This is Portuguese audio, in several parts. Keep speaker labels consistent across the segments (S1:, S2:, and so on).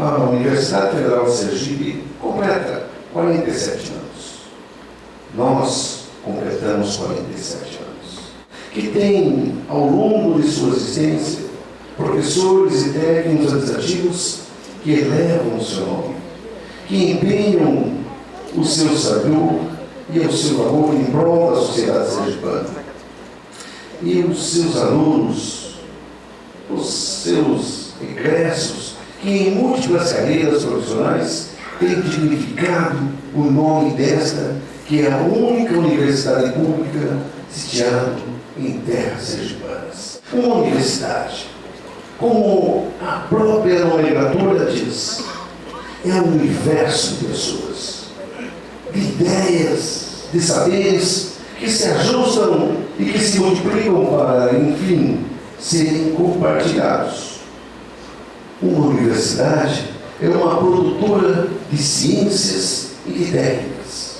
S1: a Universidade Federal de Sergipe completa 47 anos. Nós completamos 47 anos. Que tem, ao longo de sua existência, professores e técnicos administrativos que elevam o seu nome, que empenham o seu saber e o seu valor em prol da sociedade sergipana. E os seus alunos, os seus egressos, que em múltiplas carreiras profissionais têm dignificado o nome desta, que é a única universidade pública sitiada em terras sergipanas. Uma universidade, como a própria nomenclatura diz, é um universo de pessoas, de ideias, de saberes que se ajustam e que se multiplicam para, enfim, serem compartilhados. Uma universidade é uma produtora de ciências e de técnicas.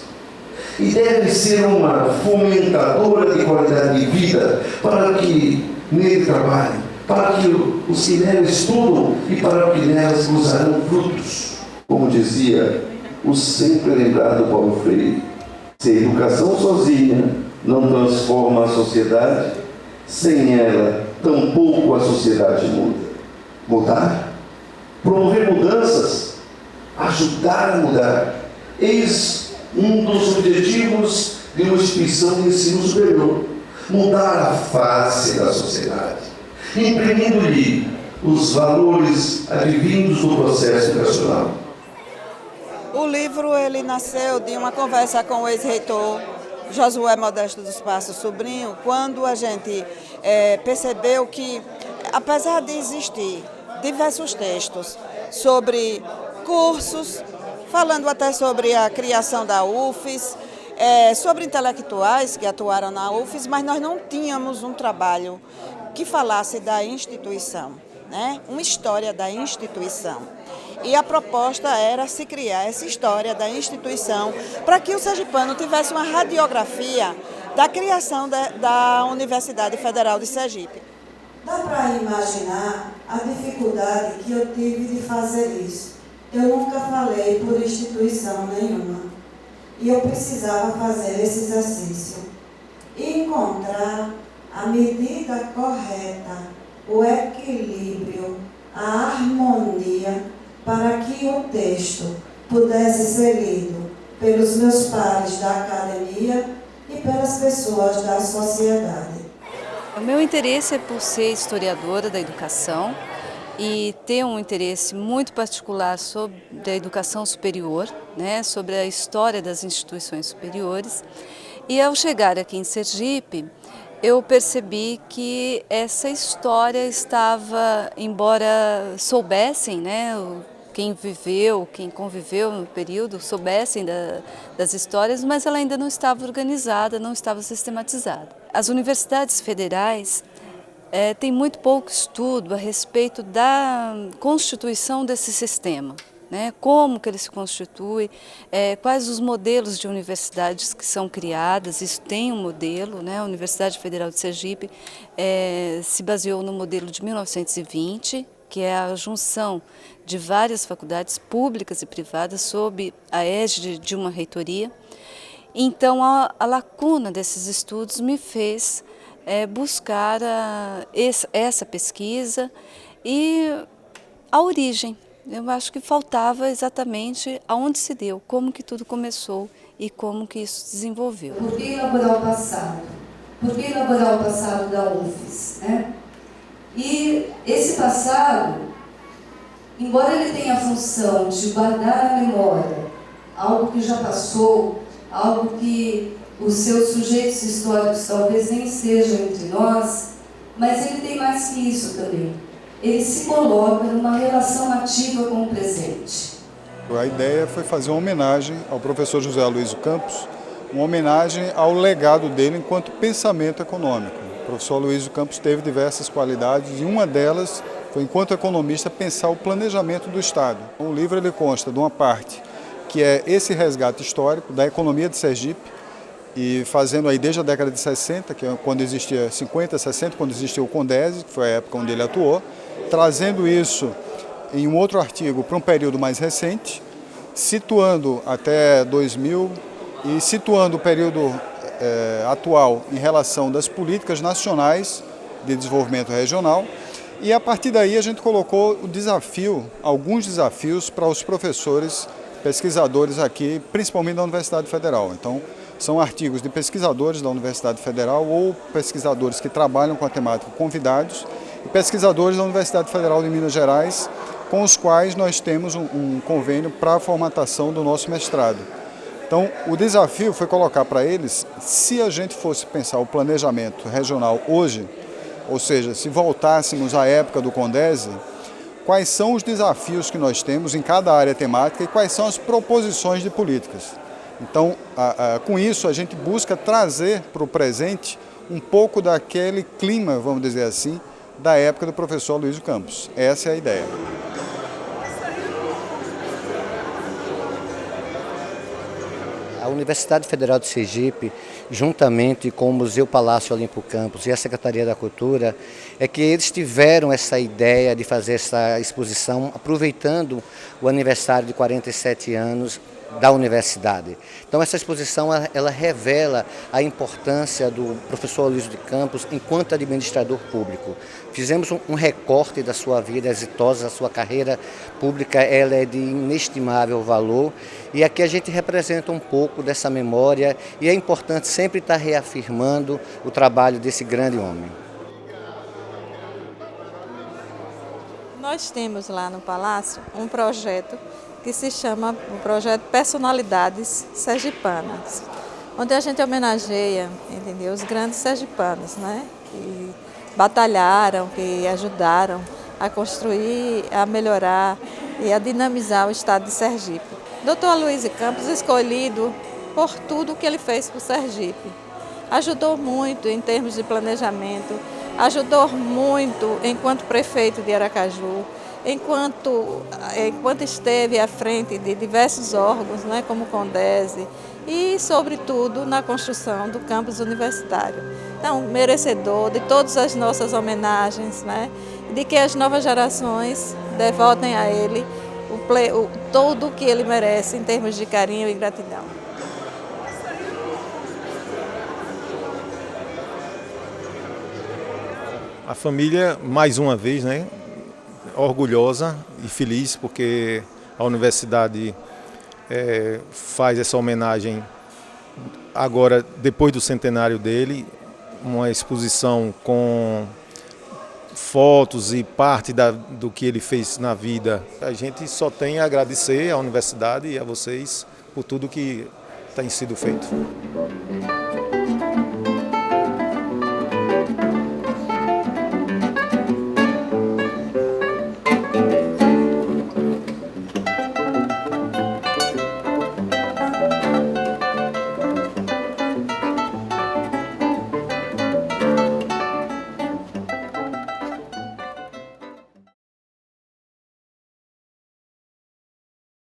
S1: E deve ser uma fomentadora de qualidade de vida para que nele trabalhem, para que os que nela estudam e para que nelas gozarão frutos. Como dizia o sempre lembrado Paulo Freire, se a educação sozinha não transforma a sociedade, sem ela, tampouco a sociedade muda. Mudar, promover mudanças, ajudar a mudar. Eis um dos objetivos de uma instituição de ensino superior. Mudar a face da sociedade, imprimindo-lhe os valores advindos do processo educacional.
S2: O livro ele nasceu de uma conversa com o ex-reitor Josué Modesto dos Passos Sobrinho, quando a gente percebeu que, apesar de existir diversos textos sobre cursos, falando até sobre a criação da UFES, sobre intelectuais que atuaram na UFES, mas nós não tínhamos um trabalho que falasse da instituição, né? Uma história da instituição. E a proposta era se criar essa história da instituição para que o sergipano tivesse uma radiografia da criação da Universidade Federal de Sergipe.
S3: Dá para imaginar a dificuldade que eu tive de fazer isso. Eu nunca falei por instituição nenhuma. E eu precisava fazer esse exercício. E encontrar a medida correta, o equilíbrio, a harmonia, para que o texto pudesse ser lido pelos meus pares da academia e pelas pessoas da sociedade.
S4: O meu interesse é por ser historiadora da educação e ter um interesse muito particular sobre a educação superior, né, sobre a história das instituições superiores. E ao chegar aqui em Sergipe, eu percebi que essa história estava, embora soubessem, né, quem viveu, quem conviveu no período, soubessem das histórias, mas ela ainda não estava organizada, não estava sistematizada. As universidades federais têm muito pouco estudo a respeito da constituição desse sistema, né? Como que ele se constitui, quais os modelos de universidades que são criadas. Isso tem um modelo, né? A Universidade Federal de Sergipe se baseou no modelo de 1920, que é a junção de várias faculdades públicas e privadas sob a égide de uma reitoria. Então, a lacuna desses estudos me fez buscar essa pesquisa e a origem. Eu acho que faltava exatamente aonde se deu, como que tudo começou e como que isso se desenvolveu.
S5: Por que elaborar o passado? Por que elaborar o passado da UFES, né? E esse passado, embora ele tenha a função de guardar na memória algo que já passou, algo que os seus sujeitos históricos talvez nem sejam entre nós, mas ele tem mais que isso também. Ele se coloca numa relação ativa com o presente.
S6: A ideia foi fazer uma homenagem ao professor José Aloysio Campos, uma homenagem ao legado dele enquanto pensamento econômico. O professor Aloysio Campos teve diversas qualidades e uma delas foi, enquanto economista, pensar o planejamento do Estado. O livro ele consta de uma parte que é esse resgate histórico da economia de Sergipe, e fazendo aí desde a década de 60, que é quando existia 50, 60, quando existia o Condese, que foi a época onde ele atuou, trazendo isso em um outro artigo para um período mais recente, situando até 2000 e situando o período atual em relação das políticas nacionais de desenvolvimento regional. E a partir daí a gente colocou alguns desafios para os professores, pesquisadores aqui, principalmente da Universidade Federal. Então, são artigos de pesquisadores da Universidade Federal ou pesquisadores que trabalham com a temática convidados e pesquisadores da Universidade Federal de Minas Gerais, com os quais nós temos um convênio para a formatação do nosso mestrado. Então, o desafio foi colocar para eles, se a gente fosse pensar o planejamento regional hoje, ou seja, se voltássemos à época do CONDESE, quais são os desafios que nós temos em cada área temática e quais são as proposições de políticas. Então, com isso, a gente busca trazer para o presente um pouco daquele clima, vamos dizer assim, da época do professor Aloysio Campos. Essa é a ideia.
S7: A Universidade Federal de Sergipe, juntamente com o Museu Palácio Olimpo Campos e a Secretaria da Cultura, é que eles tiveram essa ideia de fazer essa exposição aproveitando o aniversário de 47 anos da universidade. Então essa exposição ela revela a importância do professor Aloysio de Campos enquanto administrador público. Fizemos um recorte da sua vida exitosa, a sua carreira pública ela é de inestimável valor e aqui a gente representa um pouco dessa memória e é importante sempre estar reafirmando o trabalho desse grande homem.
S8: Nós temos lá no Palácio um projeto que se chama o Projeto Personalidades Sergipanas, onde a gente homenageia, entendeu, os grandes sergipanos, né, que batalharam, que ajudaram a construir, a melhorar e a dinamizar o estado de Sergipe. Dr. Aloysio Campos, escolhido por tudo que ele fez por Sergipe, ajudou muito em termos de planejamento, ajudou muito enquanto prefeito de Aracaju, enquanto esteve à frente de diversos órgãos, né, como o CONDESE, e, sobretudo, na construção do campus universitário. Então, merecedor de todas as nossas homenagens, né, de que as novas gerações devotem a ele tudo o que ele merece em termos de carinho e gratidão.
S9: A família, mais uma vez, né, orgulhosa e feliz porque a universidade faz essa homenagem agora, depois do centenário dele, uma exposição com fotos e parte do que ele fez na vida. A gente só tem a agradecer à universidade e a vocês por tudo que tem sido feito.